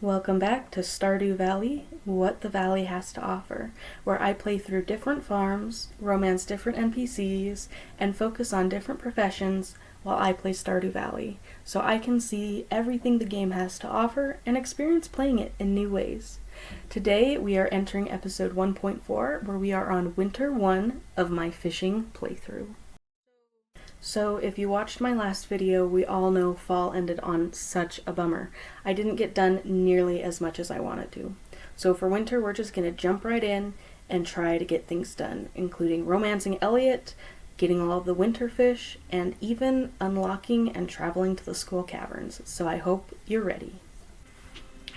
Welcome back to Stardew Valley, What the Valley Has to Offer, where I play through different farms, romance different NPCs, and focus on different professions while I play Stardew Valley, so I can see everything the game has to offer and experience playing it in new ways. Today we are entering episode 1.4, where we are on Winter 1 of my fishing playthrough. So if you watched my last video, we all know fall ended on such a bummer. I didn't get done nearly as much as I wanted to. So for winter, we're just going to jump right in and try to get things done, including romancing Elliot, getting all of the winter fish, and even unlocking and traveling to the school caverns. So I hope you're ready.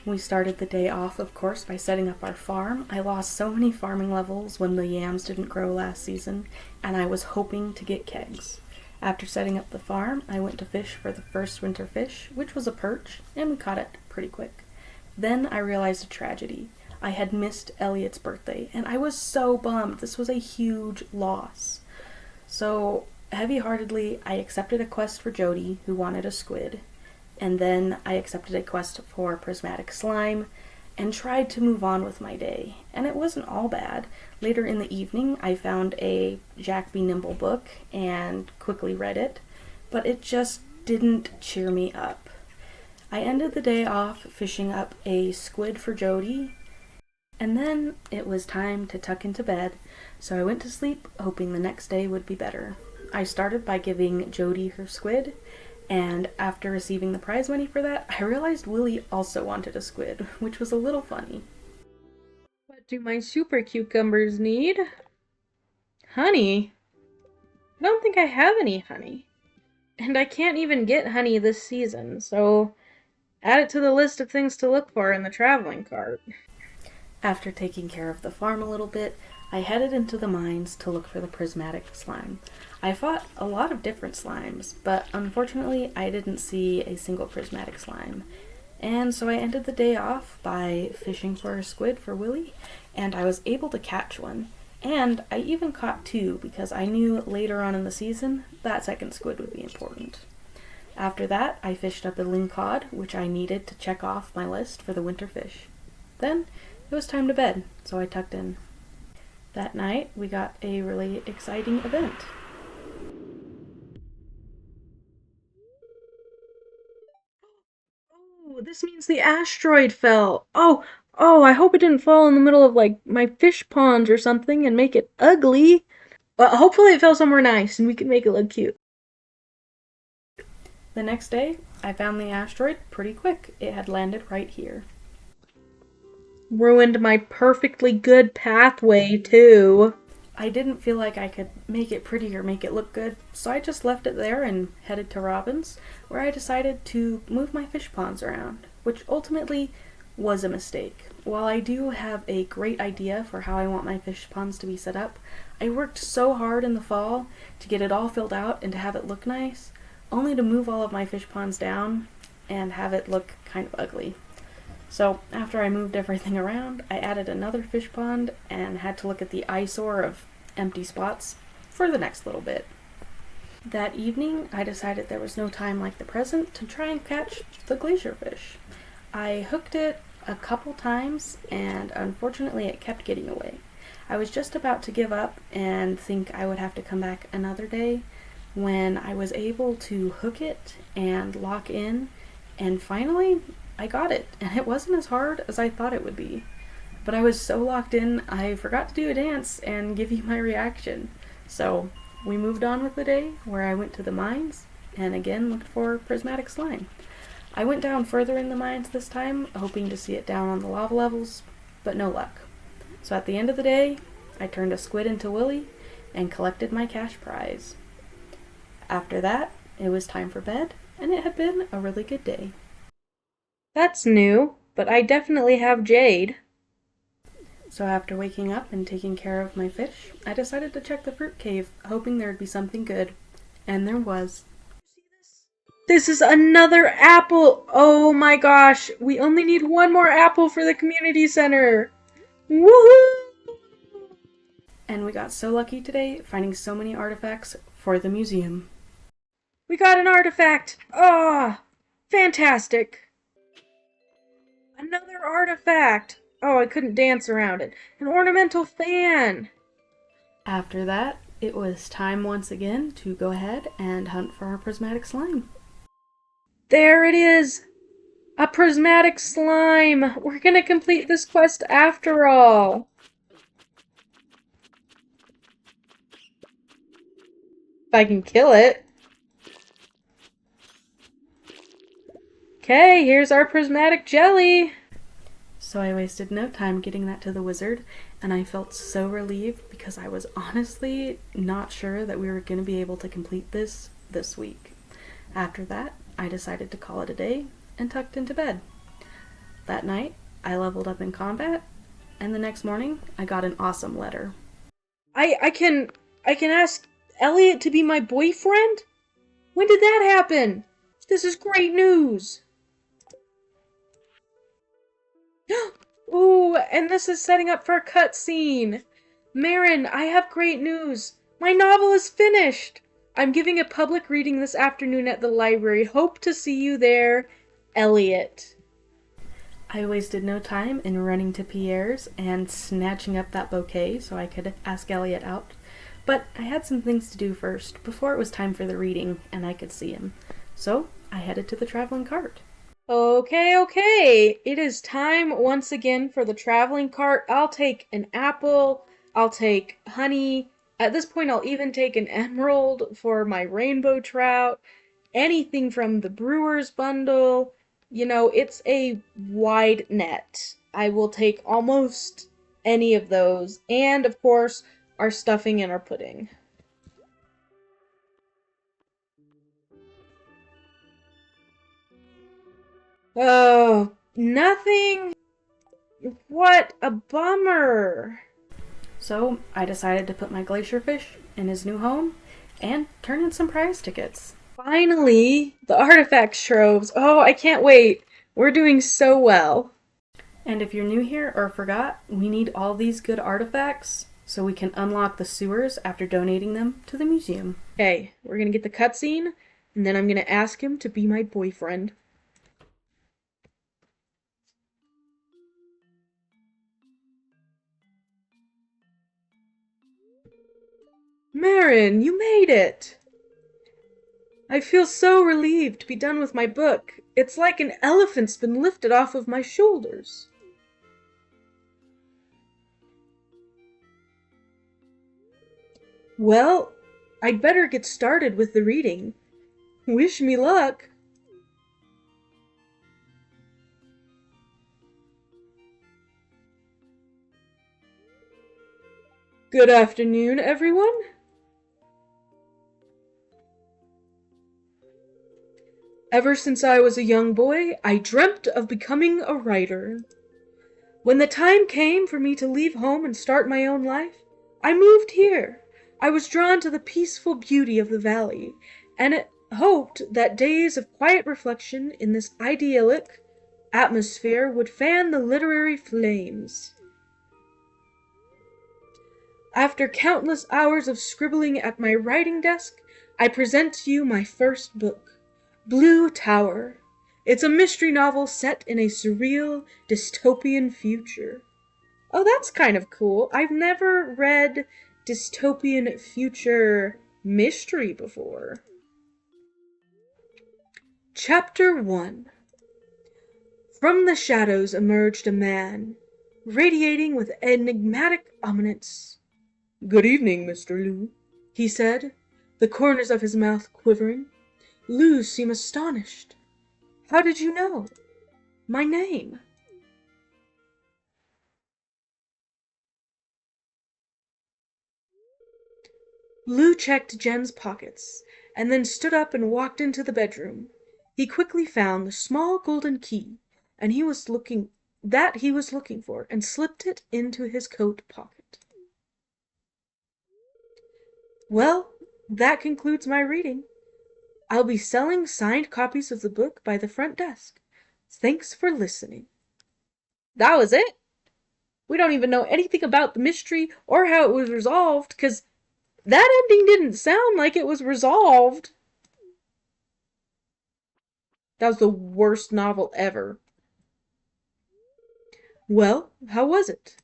We started the day off, of course, by setting up our farm. I lost so many farming levels when the yams didn't grow last season, and I was hoping to get kegs. After setting up the farm, I went to fish for the first winter fish, which was a perch, and we caught it pretty quick. Then I realized a tragedy. I had missed Elliot's birthday, and I was so bummed. This was a huge loss. So, heavy-heartedly, I accepted a quest for Jody, who wanted a squid, and then I accepted a quest for prismatic slime, and tried to move on with my day. And it wasn't all bad. Later in the evening, I found a Jack Be Nimble book and quickly read it, but it just didn't cheer me up. I ended the day off fishing up a squid for Jody, and then it was time to tuck into bed, so I went to sleep hoping the next day would be better. I started by giving Jody her squid, and after receiving the prize money for that, I realized Willie also wanted a squid, which was a little funny. What do my super cucumbers need? Honey? I don't think I have any honey. And I can't even get honey this season, so add it to the list of things to look for in the traveling cart. After taking care of the farm a little bit, I headed into the mines to look for the prismatic slime. I fought a lot of different slimes, but unfortunately I didn't see a single prismatic slime. And so I ended the day off by fishing for a squid for Willie, and I was able to catch one. And I even caught two because I knew later on in the season that second squid would be important. After that, I fished up a lingcod, which I needed to check off my list for the winter fish. Then it was time to bed, so I tucked in. That night, we got a really exciting event. Oh, this means the asteroid fell. Oh, I hope it didn't fall in the middle of, like, my fish pond or something and make it ugly. Well, hopefully it fell somewhere nice and we can make it look cute. The next day, I found the asteroid pretty quick. It had landed right here. Ruined my perfectly good pathway, too. I didn't feel like I could make it pretty or make it look good, so I just left it there and headed to Robin's, where I decided to move my fish ponds around, which ultimately was a mistake. While I do have a great idea for how I want my fish ponds to be set up, I worked so hard in the fall to get it all filled out and to have it look nice, only to move all of my fish ponds down and have it look kind of ugly. So after I moved everything around, I added another fish pond and had to look at the eyesore of empty spots for the next little bit. That evening, I decided there was no time like the present to try and catch the glacier fish. I hooked it a couple times, and unfortunately it kept getting away. I was just about to give up and think I would have to come back another day when I was able to hook it and lock in, and finally I got it, and it wasn't as hard as I thought it would be. But I was so locked in, I forgot to do a dance and give you my reaction. So we moved on with the day, where I went to the mines, and again looked for prismatic slime. I went down further in the mines this time, hoping to see it down on the lava levels, but no luck. So at the end of the day, I turned a squid into Willie, and collected my cash prize. After that, it was time for bed, and it had been a really good day. That's new, but I definitely have jade. So after waking up and taking care of my fish, I decided to check the fruit cave, hoping there'd be something good. And there was. This is another apple! Oh my gosh, we only need one more apple for the community center! Woohoo! And we got so lucky today, finding so many artifacts for the museum. We got an artifact! Ah, fantastic! Another artifact! Oh, I couldn't dance around it. An ornamental fan! After that, it was time once again to go ahead and hunt for our prismatic slime. There it is! A prismatic slime! We're gonna complete this quest after all! If I can kill it. Okay, here's our prismatic jelly! So I wasted no time getting that to the wizard, and I felt so relieved because I was honestly not sure that we were going to be able to complete this week. After that, I decided to call it a day and tucked into bed. That night, I leveled up in combat, and the next morning, I got an awesome letter. I can ask Elliot to be my boyfriend? When did that happen? This is great news! Ooh, and this is setting up for a cutscene! Marin, I have great news! My novel is finished! I'm giving a public reading this afternoon at the library. Hope to see you there, Elliot. I wasted no time in running to Pierre's and snatching up that bouquet so I could ask Elliot out. But I had some things to do first, before it was time for the reading and I could see him. So I headed to the traveling cart. Okay. It is time once again for the traveling cart. I'll take an apple. I'll take honey. At this point, I'll even take an emerald for my rainbow trout. Anything from the brewer's bundle. You know, it's a wide net. I will take almost any of those. And, of course, our stuffing and our pudding. Oh, nothing? What a bummer. So I decided to put my glacier fish in his new home and turn in some prize tickets. Finally, the artifact troves. Oh, I can't wait. We're doing so well. And if you're new here or forgot, we need all these good artifacts so we can unlock the sewers after donating them to the museum. Okay, we're gonna get the cutscene, and then I'm gonna ask him to be my boyfriend. Marin, you made it! I feel so relieved to be done with my book. It's like an elephant's been lifted off of my shoulders. Well, I'd better get started with the reading. Wish me luck. Good afternoon, everyone. Ever since I was a young boy, I dreamt of becoming a writer. When the time came for me to leave home and start my own life, I moved here. I was drawn to the peaceful beauty of the valley, and hoped that days of quiet reflection in this idyllic atmosphere would fan the literary flames. After countless hours of scribbling at my writing desk, I present to you my first book, Blue Tower. It's a mystery novel set in a surreal, dystopian future. Oh, that's kind of cool. I've never read dystopian future mystery before. Chapter 1. From the shadows emerged a man, radiating with enigmatic ominence. "Good evening, Mr. Liu," he said, the corners of his mouth quivering. Liu seemed astonished. "How did you know? My name?" Liu checked Jen's pockets, and then stood up and walked into the bedroom. He quickly found the small golden key he was looking for, and slipped it into his coat pocket. Well, that concludes my reading. I'll be selling signed copies of the book by the front desk. Thanks for listening. That was it. We don't even know anything about the mystery or how it was resolved, 'cause that ending didn't sound like it was resolved. That was the worst novel ever. Well, how was it?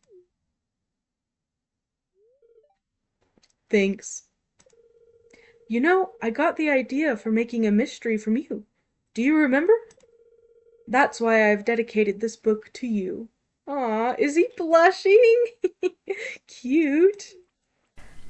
Thanks. You know, I got the idea for making a mystery from you. Do you remember? That's why I've dedicated this book to you. Aw, is he blushing? Cute.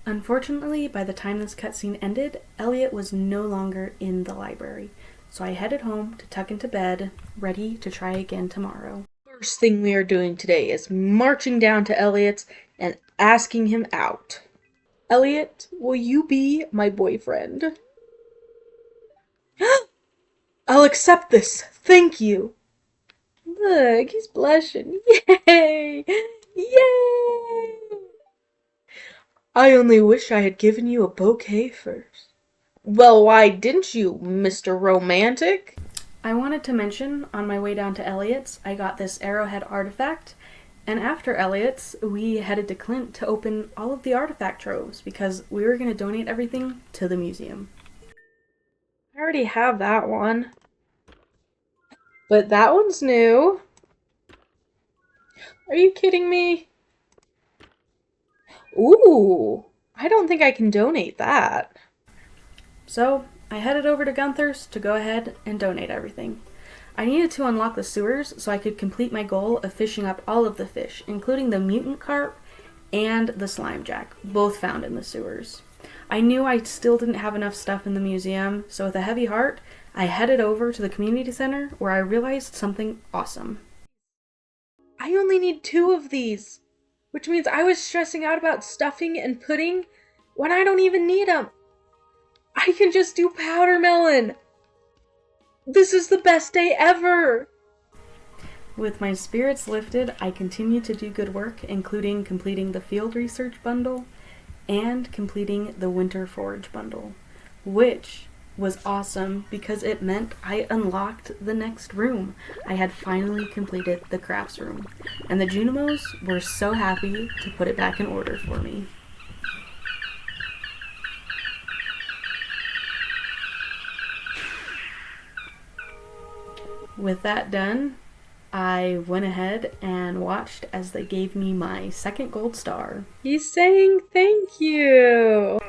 Unfortunately, by the time this cutscene ended, Elliot was no longer in the library, so I headed home to tuck into bed, ready to try again tomorrow. First thing we are doing today is marching down to Elliot's and asking him out. Elliot, will you be my boyfriend? I'll accept this. Thank you. Look, he's blushing. Yay! Yay! I only wish I had given you a bouquet first. Well, why didn't you, Mr. Romantic? I wanted to mention, on my way down to Elliot's, I got this arrowhead artifact, and after Elliot's, we headed to Clint to open all of the artifact troves because we were going to donate everything to the museum. I already have that one. But that one's new. Are you kidding me? Ooh, I don't think I can donate that. So, I headed over to Gunther's to go ahead and donate everything. I needed to unlock the sewers so I could complete my goal of fishing up all of the fish, including the mutant carp and the slime jack, both found in the sewers. I knew I still didn't have enough stuff in the museum, so with a heavy heart, I headed over to the community center where I realized something awesome. I only need 2 of these, which means I was stressing out about stuffing and pudding when I don't even need them. I can just do powder melon. This is the best day ever. With my spirits lifted, I continued to do good work, including completing the field research bundle and completing the winter forage bundle, which was awesome because it meant I unlocked the next room. I had finally completed the crafts room, and the Junimos were so happy to put it back in order for me. With that done, I went ahead and watched as they gave me my second gold star. He's saying thank you.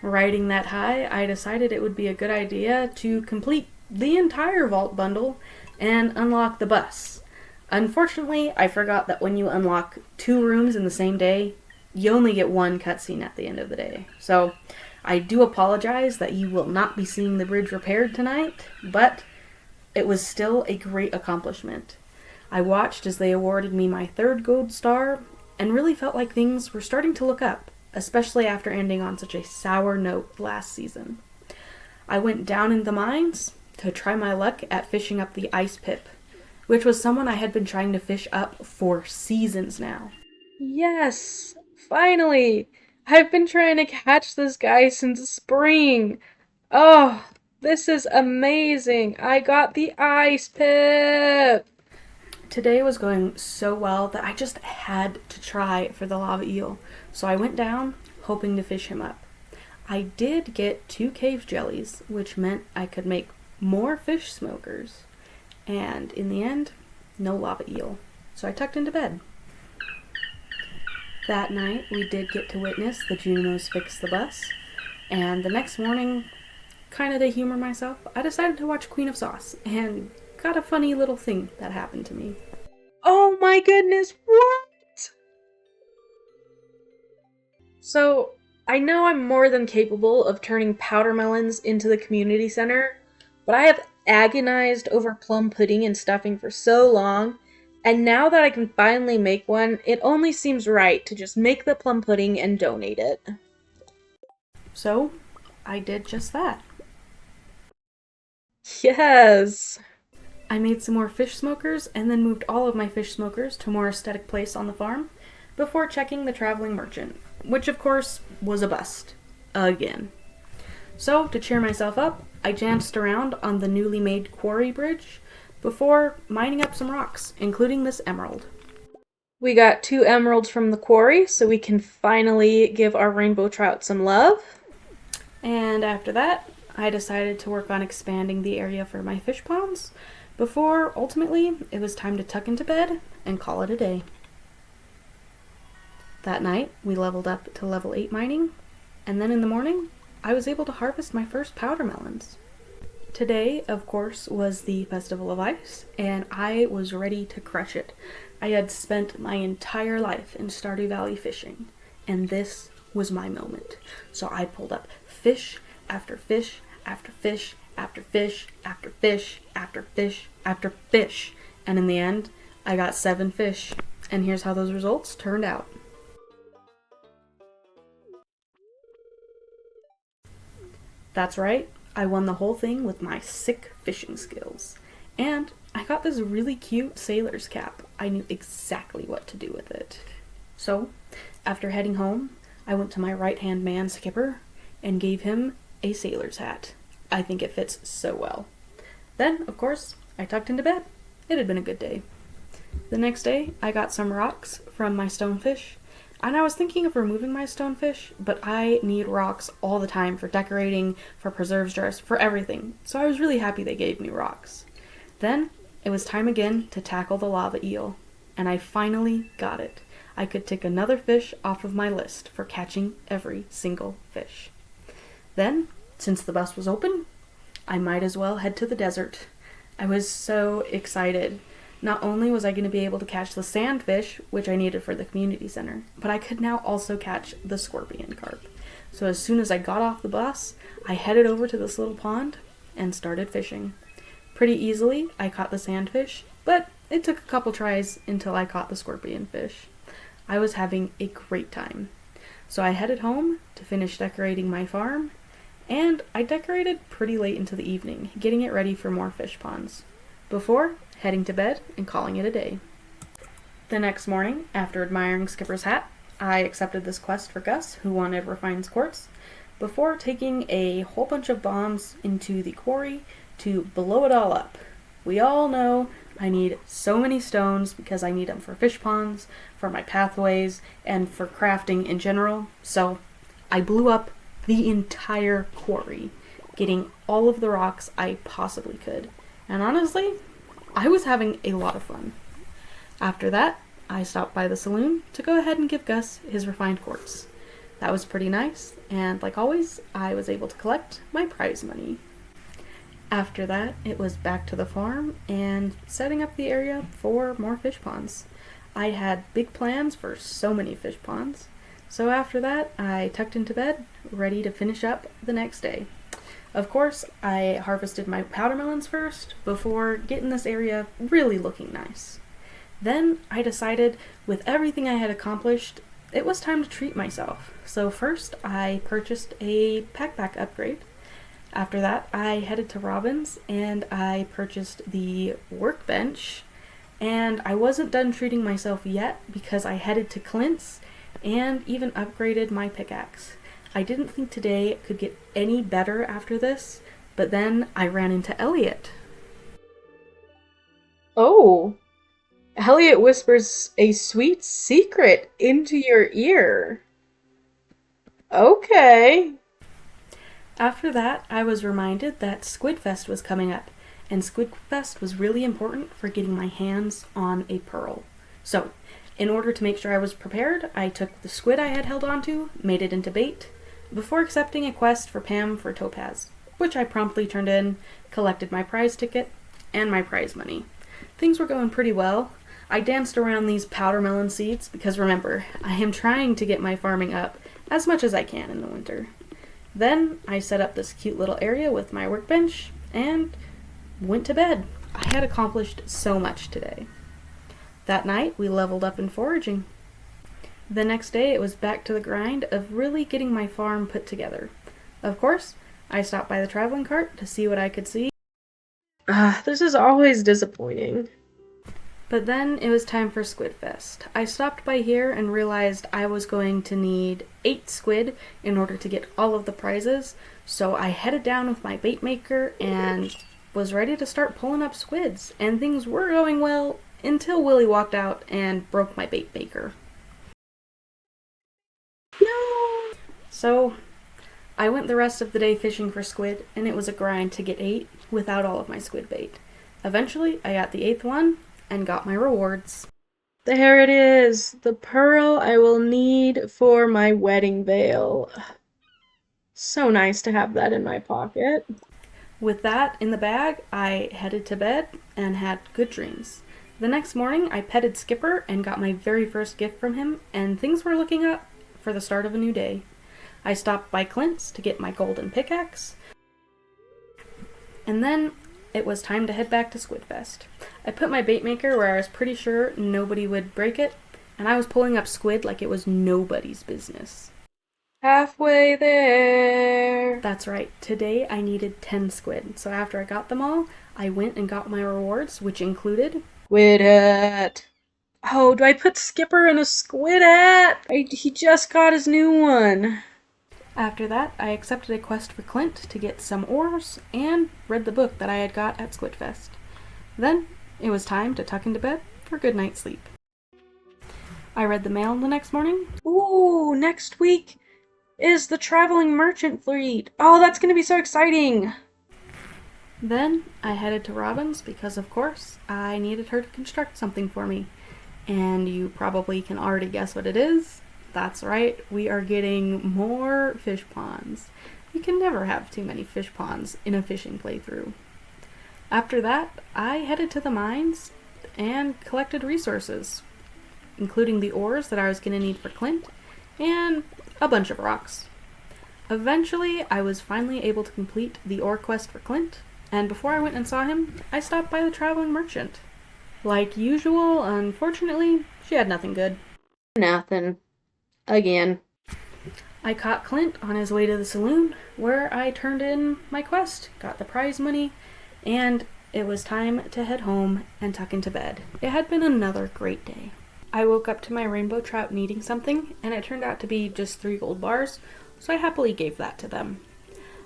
Riding that high, I decided it would be a good idea to complete the entire vault bundle and unlock the bus. Unfortunately, I forgot that when you unlock 2 rooms in the same day, you only get 1 cutscene at the end of the day. So, I do apologize that you will not be seeing the bridge repaired tonight, but it was still a great accomplishment. I watched as they awarded me my 3rd gold star and really felt like things were starting to look up, especially after ending on such a sour note last season. I went down in the mines to try my luck at fishing up the ice pip, which was someone I had been trying to fish up for seasons now. Yes, finally. I've been trying to catch this guy since spring. Oh, this is amazing. I got the ice pip. Today was going so well that I just had to try for the lava eel, so I went down hoping to fish him up. I did get 2 cave jellies, which meant I could make more fish smokers, and in the end, no lava eel, so I tucked into bed. That night, we did get to witness the Junimos fix the bus, and the next morning, kinda to humor myself, I decided to watch Queen of Sauce, and got a funny little thing that happened to me. Oh my goodness, what? So, I know I'm more than capable of turning powder melons into the community center, but I have agonized over plum pudding and stuffing for so long, and now that I can finally make one, it only seems right to just make the plum pudding and donate it. So, I did just that. Yes! I made some more fish smokers and then moved all of my fish smokers to a more aesthetic place on the farm before checking the traveling merchant, which of course was a bust. Again. So, to cheer myself up, I danced around on the newly made quarry bridge before mining up some rocks, including this emerald. We got 2 emeralds from the quarry, so we can finally give our rainbow trout some love. And after that, I decided to work on expanding the area for my fish ponds before ultimately it was time to tuck into bed and call it a day. That night, we leveled up to level 8 mining, and then in the morning, I was able to harvest my first powder melons. Today, of course, was the Festival of Ice, and I was ready to crush it. I had spent my entire life in Stardew Valley fishing, and this was my moment. So I pulled up fish after fish after fish after fish after fish after fish after fish, and in the end, I got 7 fish, and here's how those results turned out. That's right, I won the whole thing with my sick fishing skills. And I got this really cute sailor's cap. I knew exactly what to do with it. So, after heading home, I went to my right-hand man, Skipper, and gave him a sailor's hat. I think it fits so well. Then, of course, I tucked into bed. It had been a good day. The next day, I got some rocks from my stonefish, and I was thinking of removing my stonefish, but I need rocks all the time for decorating, for preserves jars, for everything, so I was really happy they gave me rocks. Then, it was time again to tackle the lava eel, and I finally got it. I could tick another fish off of my list for catching every single fish. Then, since the bus was open, I might as well head to the desert. I was so excited. Not only was I going to be able to catch the sandfish, which I needed for the community center, but I could now also catch the scorpion carp. So as soon as I got off the bus, I headed over to this little pond and started fishing. Pretty easily, I caught the sandfish, but it took a couple tries until I caught the scorpion fish. I was having a great time. So I headed home to finish decorating my farm, and I decorated pretty late into the evening, getting it ready for more fish ponds, before heading to bed and calling it a day. The next morning, after admiring Skipper's hat, I accepted this quest for Gus, who wanted refined quartz, before taking a whole bunch of bombs into the quarry to blow it all up. We all know I need so many stones because I need them for fish ponds, for my pathways, and for crafting in general, so I blew up the entire quarry, getting all of the rocks I possibly could. And honestly, I was having a lot of fun. After that, I stopped by the saloon to go ahead and give Gus his refined quartz. That was pretty nice, and like always, I was able to collect my prize money. After that, it was back to the farm and setting up the area for more fish ponds. I had big plans for so many fish ponds, so after that, I tucked into bed, ready to finish up the next day. Of course, I harvested my powder melons first, before getting this area really looking nice. Then I decided, with everything I had accomplished, it was time to treat myself. So first, I purchased a backpack upgrade. After that, I headed to Robin's, and I purchased the workbench, and I wasn't done treating myself yet, because I headed to Clint's, and even upgraded my pickaxe. I didn't think today could get any better after this, but then I ran into Elliot. Oh, Elliot whispers a sweet secret into your ear. Okay. After that, I was reminded that Squidfest was coming up, and Squidfest was really important for getting my hands on a pearl. So, in order to make sure I was prepared, I took the squid I had held onto, made it into bait, before accepting a quest for Pam for topaz, which I promptly turned in, collected my prize ticket, and my prize money. Things were going pretty well. I danced around these powder melon seeds because remember, I am trying to get my farming up as much as I can in the winter. Then I set up this cute little area with my workbench and went to bed. I had accomplished so much today. That night, we leveled up in foraging. The next day, it was back to the grind of really getting my farm put together. Of course, I stopped by the traveling cart to see what I could see. This is always disappointing. But then it was time for Squidfest. I stopped by here and realized I was going to need 8 squid in order to get all of the prizes, so I headed down with my bait maker and was ready to start pulling up squids, and things were going well until Willie walked out and broke my bait maker. No! So, I went the rest of the day fishing for squid, and it was a grind to get 8 without all of my squid bait. Eventually, I got the 8th one and got my rewards. There it is, the pearl I will need for my wedding veil. So nice to have that in my pocket. With that in the bag, I headed to bed and had good dreams. The next morning, I petted Skipper and got my very first gift from him, and things were looking up for the start of a new day. I stopped by Clint's to get my golden pickaxe, and then it was time to head back to Squidfest. I put my bait maker where I was pretty sure nobody would break it, and I was pulling up squid like it was nobody's business. Halfway there. That's right, today I needed 10 squid, so after I got them all, I went and got my rewards, which included Squid hat. Oh, do I put Skipper in a squid hat? He just got his new one. After that, I accepted a quest for Clint to get some ores and read the book that I had got at Squidfest. Then, it was time to tuck into bed for a good night's sleep. I read the mail the next morning. Ooh, next week is the traveling merchant fleet. Oh, that's gonna be so exciting. Then, I headed to Robin's because, of course, I needed her to construct something for me. And you probably can already guess what it is. That's right, we are getting more fish ponds. You can never have too many fish ponds in a fishing playthrough. After that, I headed to the mines and collected resources, including the ores that I was going to need for Clint, and a bunch of rocks. Eventually, I was finally able to complete the ore quest for Clint, and before I went and saw him, I stopped by the traveling merchant. Like usual, unfortunately, she had nothing good. Nothing. Again. I caught Clint on his way to the saloon, where I turned in my quest, got the prize money, and it was time to head home and tuck into bed. It had been another great day. I woke up to my rainbow trout needing something, and it turned out to be just 3 gold bars, so I happily gave that to them.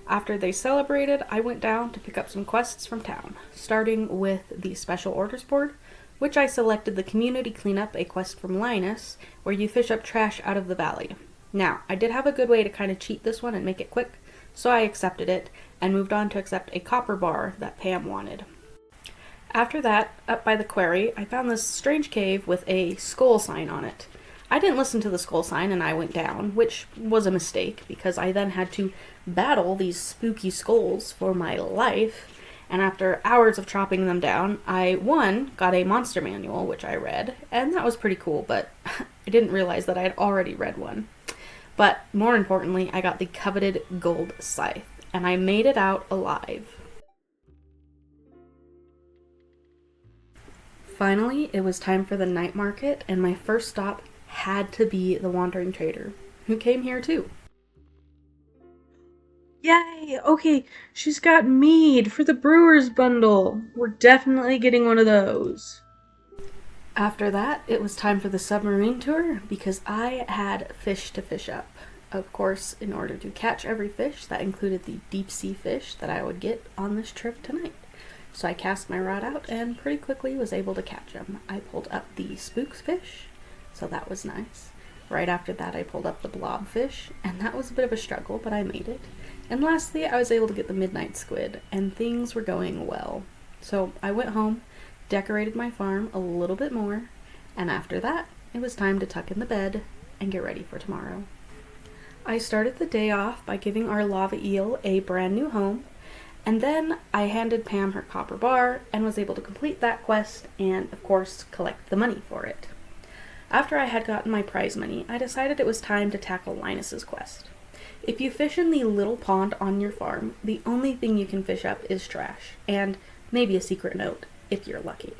After they celebrated, I went down to pick up some quests from town, starting with the special orders board, which I selected the community cleanup, a quest from Linus, where you fish up trash out of the valley. Now, I did have a good way to kind of cheat this one and make it quick, so I accepted it and moved on to accept a copper bar that Pam wanted. After that, up by the quarry, I found this strange cave with a skull sign on it. I didn't listen to the skull sign and I went down, which was a mistake because I then had to battle these spooky skulls for my life. And after hours of chopping them down, I, got a monster manual, which I read, and that was pretty cool, but I didn't realize that I had already read one. But more importantly, I got the coveted gold scythe, and I made it out alive. Finally, it was time for the night market, and my first stop had to be the Wandering Trader, who came here too. Yay! Okay, she's got mead for the brewer's bundle. We're definitely getting one of those. After that, it was time for the submarine tour because I had fish to fish up. Of course, in order to catch every fish, that included the deep sea fish that I would get on this trip tonight. So I cast my rod out and pretty quickly was able to catch them. I pulled up the spooks fish, so that was nice. Right after that, I pulled up the blobfish, and that was a bit of a struggle, but I made it. And lastly, I was able to get the midnight squid, and things were going well. So I went home, decorated my farm a little bit more, and after that, it was time to tuck in the bed and get ready for tomorrow. I started the day off by giving our lava eel a brand new home, and then I handed Pam her copper bar and was able to complete that quest and, of course, collect the money for it. After I had gotten my prize money, I decided it was time to tackle Linus's quest. If you fish in the little pond on your farm, the only thing you can fish up is trash, and maybe a secret note, if you're lucky.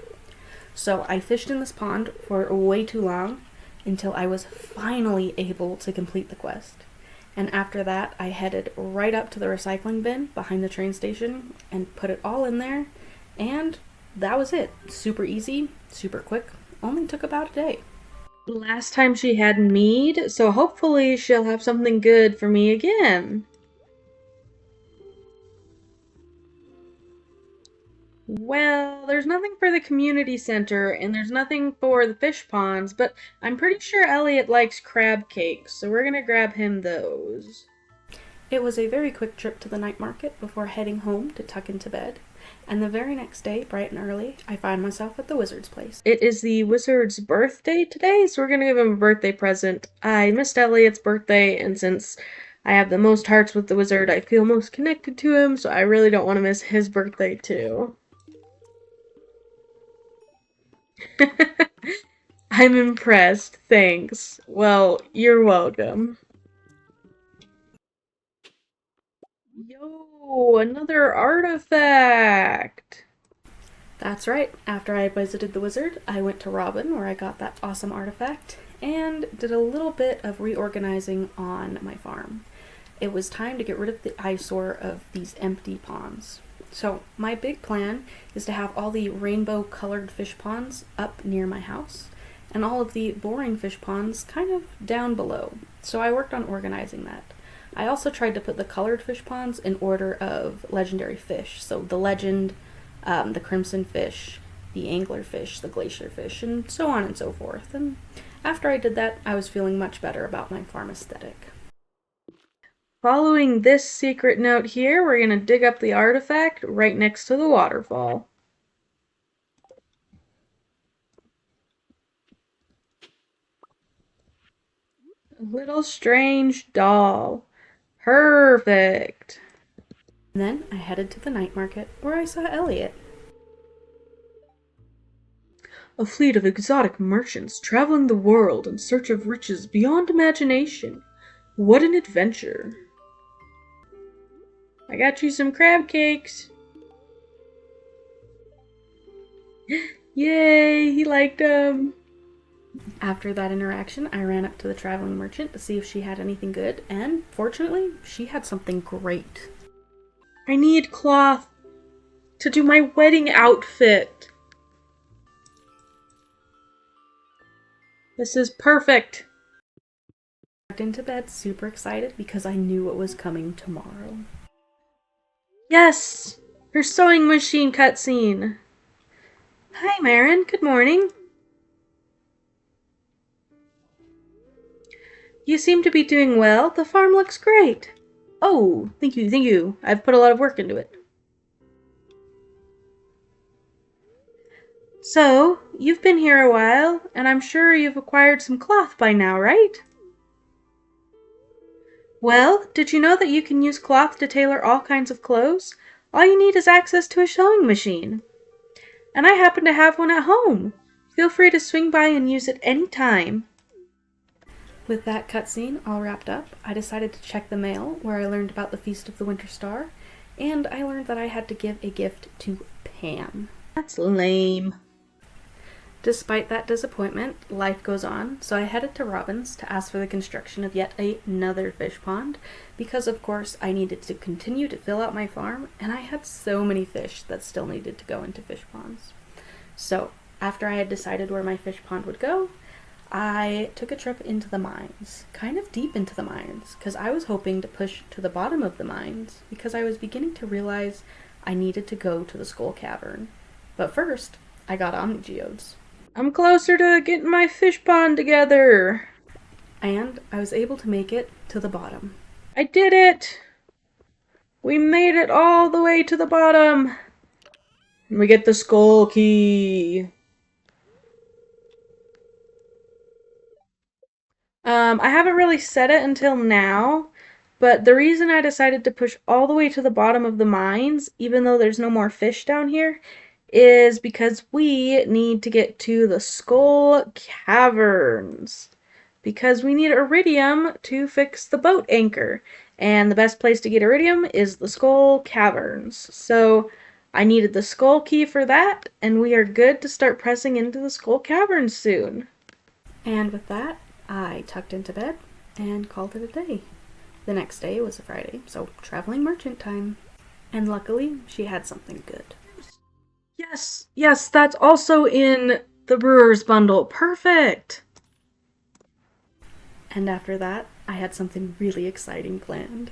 So I fished in this pond for way too long, until I was finally able to complete the quest. And after that, I headed right up to the recycling bin behind the train station and put it all in there, and that was it. Super easy, super quick, only took about a day. Last time she had mead, so hopefully she'll have something good for me again. Well, there's nothing for the community center, and there's nothing for the fish ponds, but I'm pretty sure Elliot likes crab cakes, so we're gonna grab him those. It was a very quick trip to the night market before heading home to tuck into bed. And the very next day, bright and early, I find myself at the wizard's place. It is the wizard's birthday today, so we're gonna give him a birthday present. I missed Elliot's birthday, and since I have the most hearts with the wizard, I feel most connected to him, so I really don't want to miss his birthday too. I'm impressed, thanks. Well, you're welcome. Yo, another artifact! That's right. After I visited the wizard, I went to Robin, where I got that awesome artifact, and did a little bit of reorganizing on my farm. It was time to get rid of the eyesore of these empty ponds. So my big plan is to have all the rainbow colored fish ponds up near my house, and all of the boring fish ponds kind of down below. So I worked on organizing that. I also tried to put the colored fish ponds in order of legendary fish. So the legend, the crimson fish, the anglerfish, the glacier fish, and so on and so forth. And after I did that, I was feeling much better about my farm aesthetic. Following this secret note here, we're going to dig up the artifact right next to the waterfall. A little strange doll. Perfect. And then I headed to the night market, where I saw Elliot. A fleet of exotic merchants traveling the world in search of riches beyond imagination. What an adventure. I got you some crab cakes. Yay, he liked them. After that interaction, I ran up to the traveling merchant to see if she had anything good, and fortunately, she had something great. I need cloth to do my wedding outfit. This is perfect. I got into bed super excited because I knew what was coming tomorrow. Yes! Her sewing machine cutscene. Hi, Marin. Good morning. You seem to be doing well. The farm looks great. Oh, thank you, thank you. I've put a lot of work into it. So, you've been here a while, and I'm sure you've acquired some cloth by now, right? Well, did you know that you can use cloth to tailor all kinds of clothes? All you need is access to a sewing machine. And I happen to have one at home. Feel free to swing by and use it any time. With that cutscene all wrapped up, I decided to check the mail, where I learned about the Feast of the Winter Star, and I learned that I had to give a gift to Pam. That's lame. Despite that disappointment, life goes on, so I headed to Robin's to ask for the construction of yet another fish pond, because of course I needed to continue to fill out my farm, and I had so many fish that still needed to go into fish ponds. So, after I had decided where my fish pond would go, I took a trip into the mines, kind of deep into the mines, because I was hoping to push to the bottom of the mines, because I was beginning to realize I needed to go to the Skull Cavern. But first, I got Omnigeodes. I'm closer to getting my fish pond together. And I was able to make it to the bottom. I did it! We made it all the way to the bottom. And we get the skull key. I haven't really said it until now, but the reason I decided to push all the way to the bottom of the mines, even though there's no more fish down here, is because we need to get to the Skull Caverns. Because we need iridium to fix the boat anchor. And the best place to get iridium is the Skull Caverns. So I needed the skull key for that, and we are good to start pressing into the Skull Caverns soon. And with that, I tucked into bed and called it a day. The next day was a Friday, so traveling merchant time. And luckily, she had something good. Yes, that's also in the Brewer's Bundle. Perfect! And after that, I had something really exciting planned.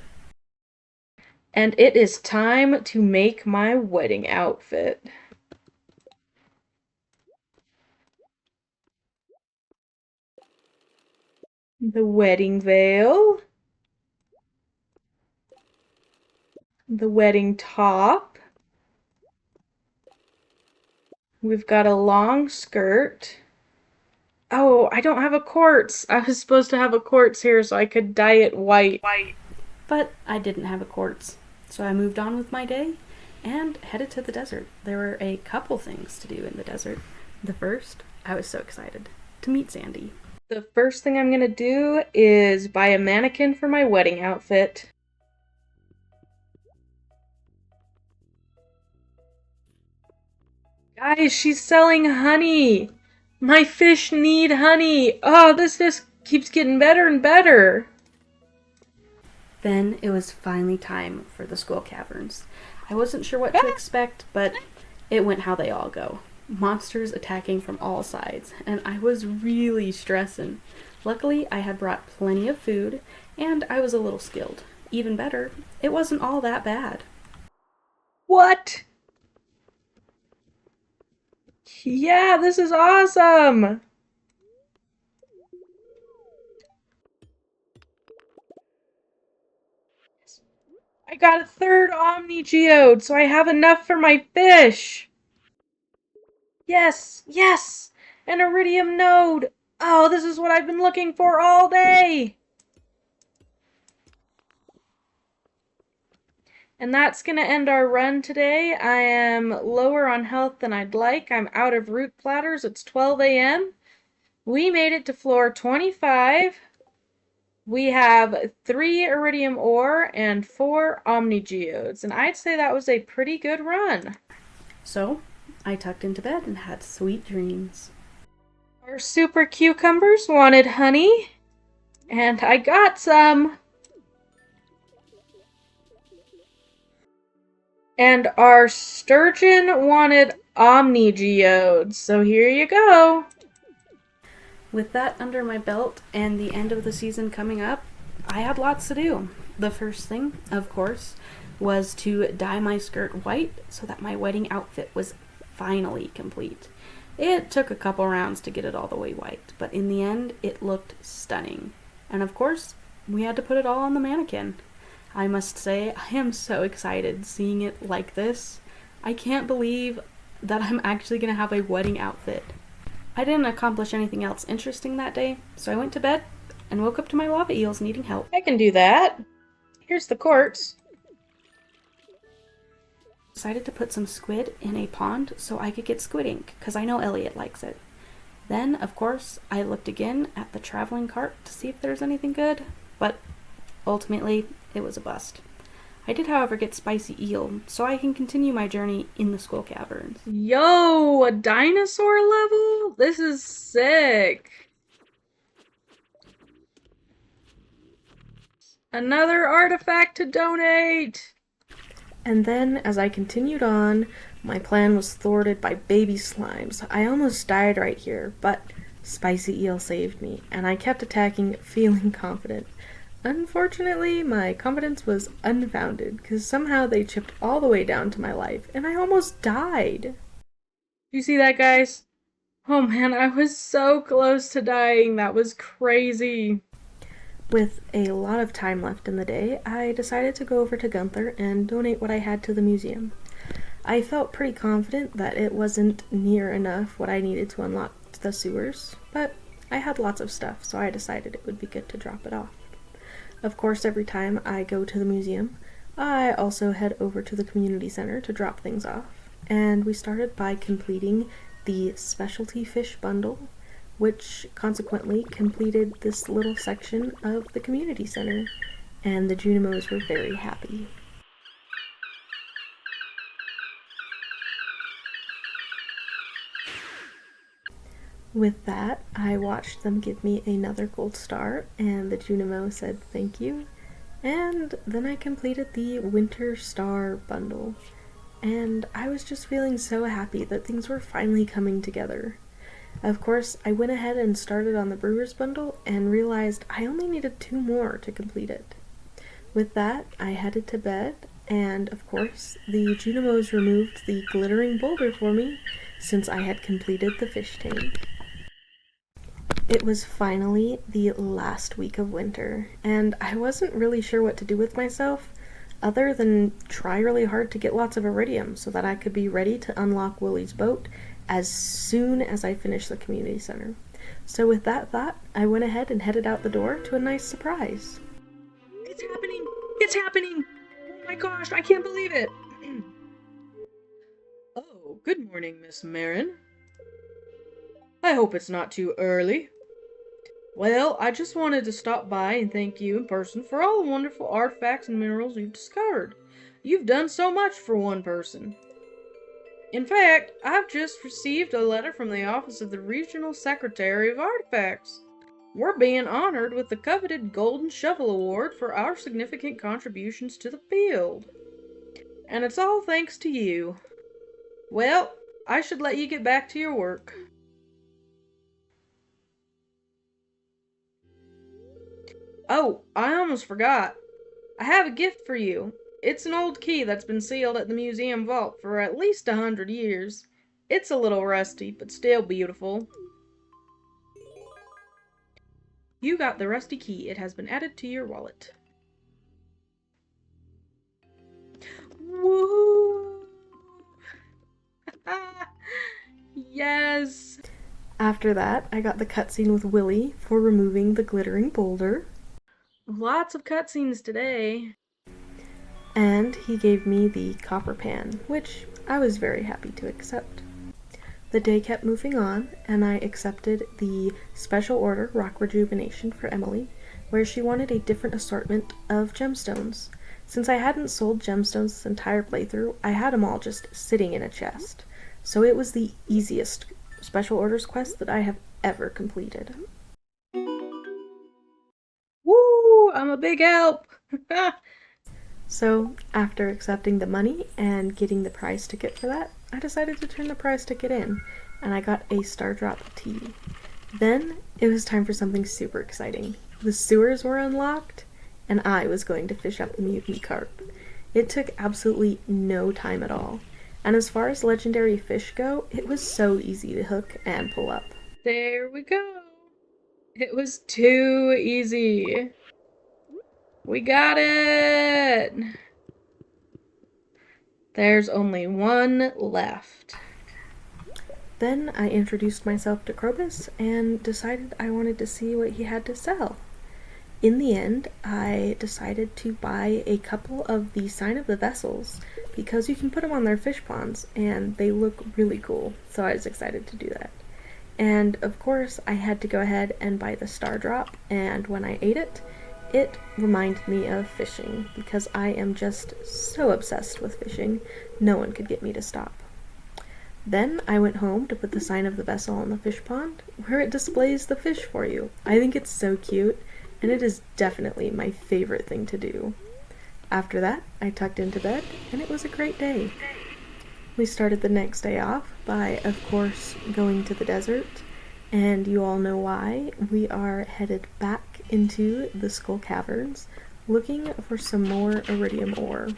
And it is time to make my wedding outfit. The wedding veil. The wedding top. We've got a long skirt. Oh, I don't have a quartz. I was supposed to have a quartz here so I could dye it white. But I didn't have a quartz, so I moved on with my day and headed to the desert. There were a couple things to do in the desert. The first, I was so excited to meet Sandy. The first thing I'm gonna do is buy a mannequin for my wedding outfit. Guys, she's selling honey! My fish need honey! Oh, this just keeps getting better and better! Then it was finally time for the school caverns. I wasn't sure what to expect, but it went how they all go. Monsters attacking from all sides, and I was really stressing. Luckily, I had brought plenty of food, and I was a little skilled. Even better, it wasn't all that bad. What? Yeah, this is awesome! I got a third Omni Geode, so I have enough for my fish! Yes! Yes! An Iridium node! Oh, this is what I've been looking for all day! And that's gonna end our run today. I am lower on health than I'd like. I'm out of root platters. It's 12 a.m. We made it to floor 25. We have 3 iridium ore and 4 omni geodes, and I'd say that was a pretty good run. So, I tucked into bed and had sweet dreams. Our super cucumbers wanted honey, and I got some. And our sturgeon wanted omni geodes, so here you go. With that under my belt and the end of the season coming up, I had lots to do. The first thing, of course, was to dye my skirt white so that my wedding outfit was finally complete. It took a couple rounds to get it all the way white, but in the end, it looked stunning. And of course, we had to put it all on the mannequin. I must say, I am so excited seeing it like this. I can't believe that I'm actually going to have a wedding outfit. I didn't accomplish anything else interesting that day, so I went to bed and woke up to my lava eels needing help. I can do that. Here's the quartz. Decided to put some squid in a pond so I could get squid ink, because I know Elliot likes it. Then, of course, I looked again at the traveling cart to see if there's anything good, but ultimately, it was a bust. I did, however, get spicy eel, so I can continue my journey in the school caverns. Yo, a dinosaur level? This is sick. Another artifact to donate. And then, as I continued on, my plan was thwarted by baby slimes. I almost died right here, but spicy eel saved me, and I kept attacking, feeling confident. Unfortunately, my confidence was unfounded, because somehow they chipped all the way down to my life, and I almost died. You see that, guys? Oh man, I was so close to dying. That was crazy. With a lot of time left in the day, I decided to go over to Gunther and donate what I had to the museum. I felt pretty confident that it wasn't near enough what I needed to unlock the sewers, but I had lots of stuff, so I decided it would be good to drop it off. Of course, every time I go to the museum, I also head over to the community center to drop things off. And we started by completing the specialty fish bundle, which consequently completed this little section of the community center. And the Junimos were very happy. With that, I watched them give me another gold star, and the Junimo said thank you. And then I completed the Winter Star bundle. And I was just feeling so happy that things were finally coming together. Of course, I went ahead and started on the Brewer's bundle and realized I only needed 2 more to complete it. With that, I headed to bed, and of course, the Junimos removed the glittering boulder for me since I had completed the fish tank. It was finally the last week of winter, and I wasn't really sure what to do with myself other than try really hard to get lots of iridium so that I could be ready to unlock Willie's boat as soon as I finished the community center. So with that thought, I went ahead and headed out the door to a nice surprise. It's happening! It's happening! Oh my gosh, I can't believe it! Oh, good morning, Miss Marin. I hope it's not too early. Well, I just wanted to stop by and thank you in person for all the wonderful artifacts and minerals you've discovered. You've done so much for one person. In fact, I've just received a letter from the Office of the Regional Secretary of Artifacts. We're being honored with the coveted Golden Shovel Award for our significant contributions to the field. And it's all thanks to you. Well, I should let you get back to your work. Oh, I almost forgot. I have a gift for you. It's an old key that's been sealed at the museum vault for at least 100 years. It's a little rusty, but still beautiful. You got the rusty key. It has been added to your wallet. Woo! Yes! After that, I got the cutscene with Willy for removing the glittering boulder. Lots of cutscenes today. And he gave me the copper pan, which I was very happy to accept. The day kept moving on, and I accepted the special order Rock Rejuvenation for Emily, where she wanted a different assortment of gemstones. Since I hadn't sold gemstones this entire playthrough, I had them all just sitting in a chest. So it was the easiest special orders quest that I have ever completed. Woo! I'm a big help! So, after accepting the money and getting the prize ticket for that, I decided to turn the prize ticket in, and I got a Star Drop tea. Then, it was time for something super exciting. The sewers were unlocked, and I was going to fish up the mutant carp. It took absolutely no time at all, and as far as legendary fish go, it was so easy to hook and pull up. There we go. It was too easy. We got it! There's only one left. Then I introduced myself to Krobus and decided I wanted to see what he had to sell. In the end, I decided to buy a couple of the Sign of the Vessels because you can put them on their fish ponds and they look really cool, so I was excited to do that. And of course, I had to go ahead and buy the Star Drop, and when I ate it, it reminded me of fishing because I am just so obsessed with fishing, no one could get me to stop. Then I went home to put the Sign of the Vessel on the fish pond, where it displays the fish for you. I think it's so cute, and it is definitely my favorite thing to do. After that, I tucked into bed, and it was a great day. We started the next day off by, of course, going to the desert, and you all know why. We are headed back into the Skull Caverns, looking for some more iridium ore.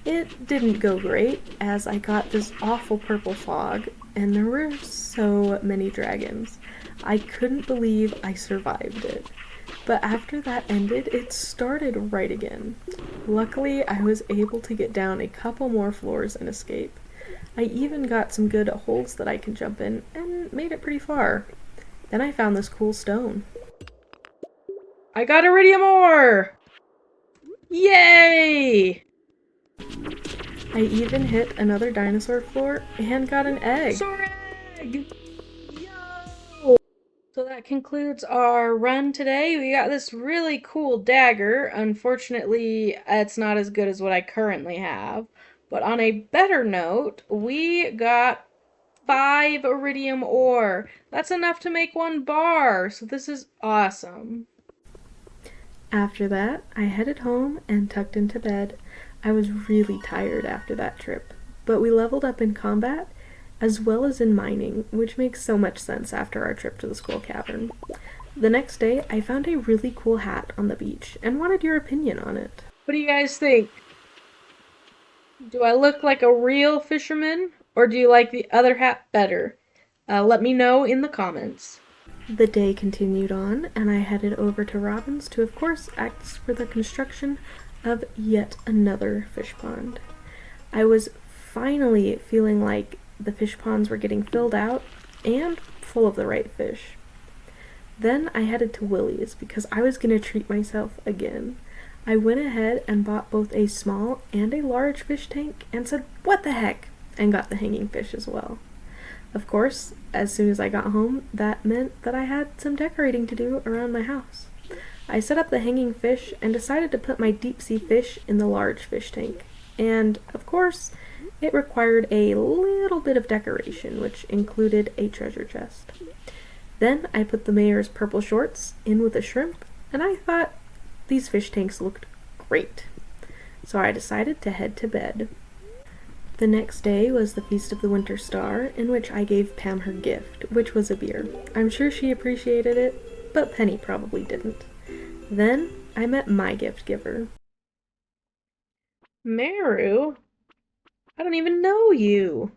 It didn't go great, as I got this awful purple fog, and there were so many dragons. I couldn't believe I survived it. But after that ended, it started right again. Luckily, I was able to get down a couple more floors and escape. I even got some good holes that I can jump in, and made it pretty far. Then I found this cool stone. I got iridium ore! Yay! I even hit another dinosaur floor and got an egg. Dinosaur egg! Yo! So that concludes our run today. We got this really cool dagger. Unfortunately, it's not as good as what I currently have. But on a better note, we got 5 iridium ore. That's enough to make 1 bar, so this is awesome. After that, I headed home and tucked into bed. I was really tired after that trip, but we leveled up in combat as well as in mining, which makes so much sense after our trip to the Skull Cavern. The next day, I found a really cool hat on the beach and wanted your opinion on it. What do you guys think? Do I look like a real fisherman, or do you like the other hat better? Let me know in the comments. The day continued on, and I headed over to Robbins to, of course, ask for the construction of yet another fish pond. I was finally feeling like the fish ponds were getting filled out and full of the right fish. Then I headed to Willie's because I was going to treat myself again. I went ahead and bought both a small and a large fish tank and said, "What the heck?" and got the hanging fish as well. Of course, as soon as I got home, that meant that I had some decorating to do around my house. I set up the hanging fish and decided to put my deep sea fish in the large fish tank. And, of course, it required a little bit of decoration, which included a treasure chest. Then I put the mayor's purple shorts in with a shrimp, and I thought these fish tanks looked great. So I decided to head to bed. The next day was the Feast of the Winter Star, in which I gave Pam her gift, which was a beer. I'm sure she appreciated it, but Penny probably didn't. Then I met my gift giver. Meru? I don't even know you.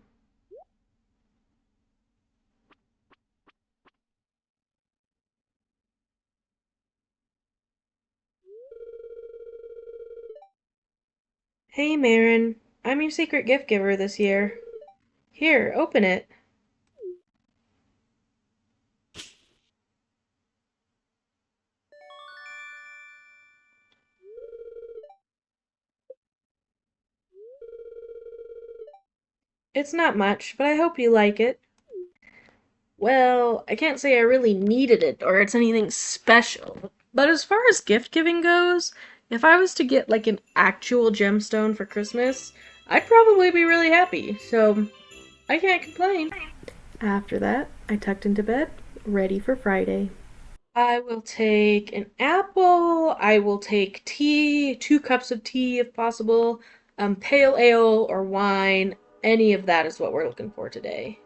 Hey, Marin. I'm your secret gift giver this year. Here, open it. It's not much, but I hope you like it. Well, I can't say I really needed it or it's anything special. But as far as gift giving goes, if I was to get like an actual gemstone for Christmas, I'd probably be really happy. So, I can't complain. After that, I tucked into bed, ready for Friday. I will take an apple. I will take tea, 2 cups of tea if possible, pale ale or wine. Any of that is what we're looking for today.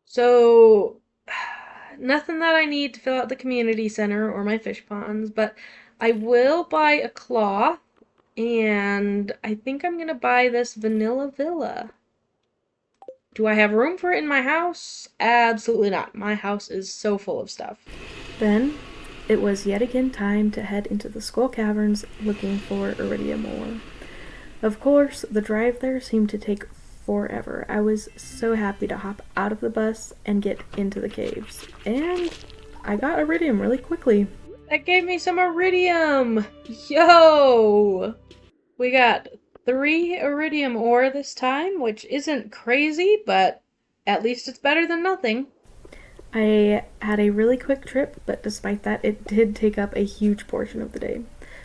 So, nothing that I need to fill out the community center or my fish ponds, but I will buy a cloth, and I think I'm gonna buy this vanilla villa. Do I have room for it in my house? Absolutely not. My house is so full of stuff. Then it was yet again time to head into the Skull Caverns looking for iridium ore. Of course, the drive there seemed to take forever. I was so happy to hop out of the bus and get into the caves. And I got iridium really quickly. That gave me some iridium! Yo! We got 3 iridium ore this time, which isn't crazy, but at least it's better than nothing. I had a really quick trip, but despite that, it did take up a huge portion of the day.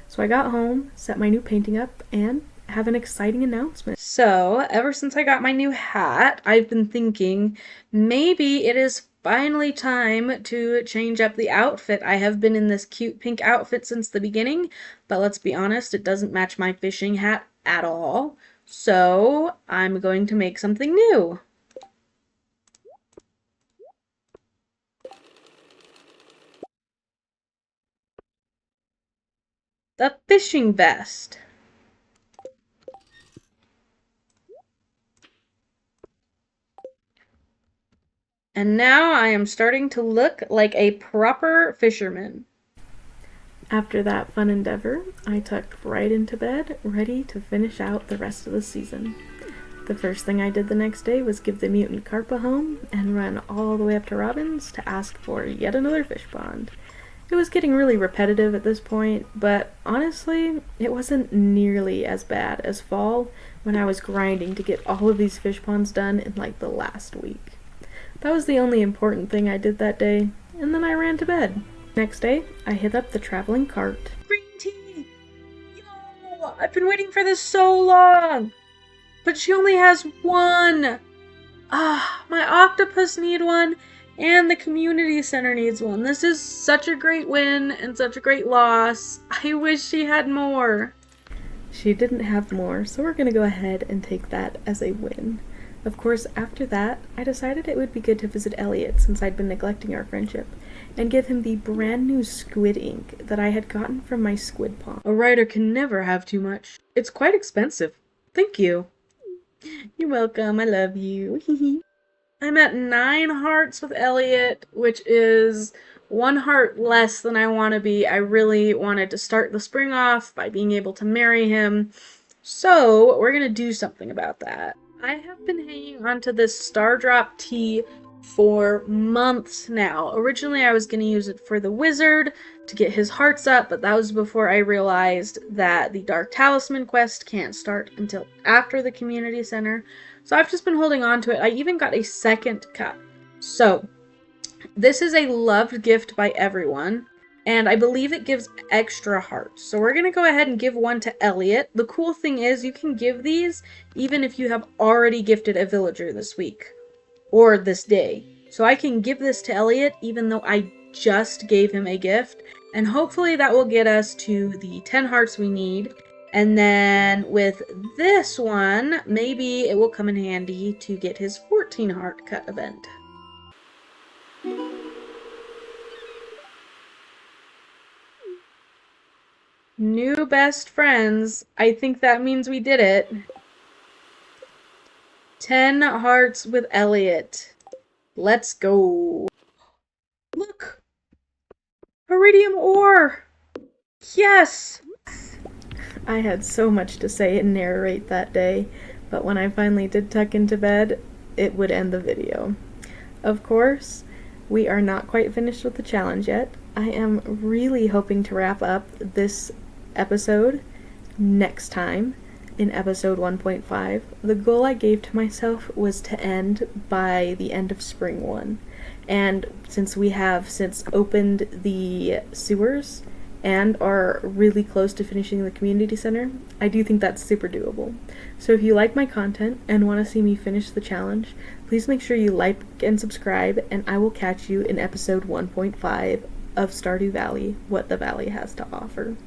So I got home, set my new painting up, and have an exciting announcement. So, ever since I got my new hat, I've been thinking maybe it is finally time to change up the outfit. I have been in this cute pink outfit since the beginning, but let's be honest, it doesn't match my fishing hat at all. So, I'm going to make something new. The fishing vest. And now I am starting to look like a proper fisherman. After that fun endeavor, I tucked right into bed, ready to finish out the rest of the season. The first thing I did the next day was give the mutant carp a home and run all the way up to Robin's to ask for yet another fish pond. It was getting really repetitive at this point, but honestly, it wasn't nearly as bad as fall when I was grinding to get all of these fish ponds done in like the last week. That was the only important thing I did that day, and then I ran to bed. Next day, I hit up the traveling cart. Green tea! Yo! I've been waiting for this so long! But she only has one! Ah, my octopus need one, and the community center needs one. This is such a great win and such a great loss. I wish she had more. She didn't have more, so we're gonna go ahead and take that as a win. Of course, after that, I decided it would be good to visit Elliot since I'd been neglecting our friendship, and give him the brand new squid ink that I had gotten from my squid pond. A writer can never have too much. It's quite expensive. Thank you. You're welcome, I love you. I'm at 9 hearts with Elliot, which is one heart less than I want to be. I really wanted to start the spring off by being able to marry him. So we're going to do something about that. I have been hanging onto this Stardrop tea for months now. Originally, I was going to use it for the wizard to get his hearts up, but that was before I realized that the Dark Talisman quest can't start until after the community center. So I've just been holding on to it. I even got a second cup. So this is a loved gift by everyone, and I believe it gives extra hearts. So we're going to go ahead and give one to Elliot. The cool thing is you can give these even if you have already gifted a villager this week or this day. So I can give this to Elliot even though I just gave him a gift, and hopefully that will get us to the 10 hearts we need. And then with this one, maybe it will come in handy to get his 14 heart cut event. New best friends. I think that means we did it. 10 hearts with Elliot. Let's go. Look! Iridium ore! Yes! I had so much to say and narrate that day, but when I finally did tuck into bed, it would end the video. Of course, we are not quite finished with the challenge yet. I am really hoping to wrap up this episode next time in episode 1.5. The goal I gave to myself was to end by the end of spring 1. And since we have since opened the sewers and are really close to finishing the community center, I do think that's super doable. So if you like my content and want to see me finish the challenge, please make sure you like and subscribe, and I will catch you in episode 1.5 of Stardew Valley, What the Valley Has to Offer.